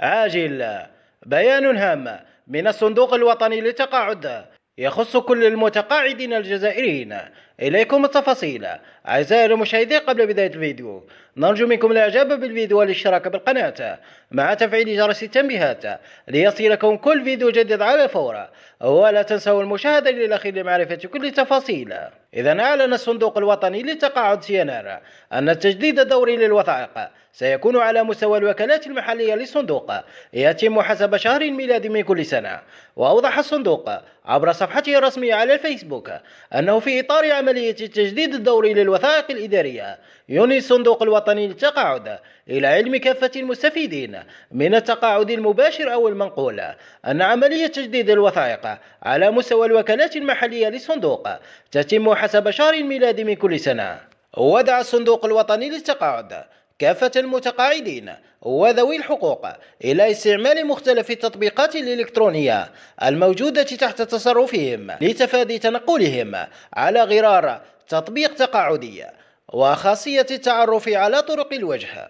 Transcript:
عاجل. بيان هام من الصندوق الوطني للتقاعد يخص كل المتقاعدين الجزائريين. إليكم التفاصيل. أعزائي المشاهدين، قبل بداية الفيديو نرجو منكم الإعجاب بالفيديو والاشتراك بالقناة مع تفعيل جرس التنبيهات ليصلكم كل فيديو جديد على الفور، ولا تنسوا المشاهدة للأخير لمعرفة كل التفاصيل. إذا أعلن الصندوق الوطني للتقاعد سينار أن التجديد الدوري للوثائق سيكون على مستوى الوكالات المحلية للصندوق، يتم حسب شهر الميلاد من كل سنة. وأوضح الصندوق عبر صفحته الرسمية على الفيسبوك أنه في إطار عملية التجديد الدوري للوثائق الإدارية، ينهي الصندوق الوطني للتقاعد إلى علم كافة المستفيدين من التقاعد المباشر أو المنقول أن عملية تجديد الوثائق على مستوى الوكالات المحلية للصندوق تتم حسب شهر الميلاد من كل سنة. ودعا الصندوق الوطني للتقاعد كافة المتقاعدين وذوي الحقوق إلى استعمال مختلف التطبيقات الإلكترونية الموجودة تحت تصرفهم لتفادي تنقلهم على غرار تطبيق تقاعدي وخاصية التعرف على طرق الوجه.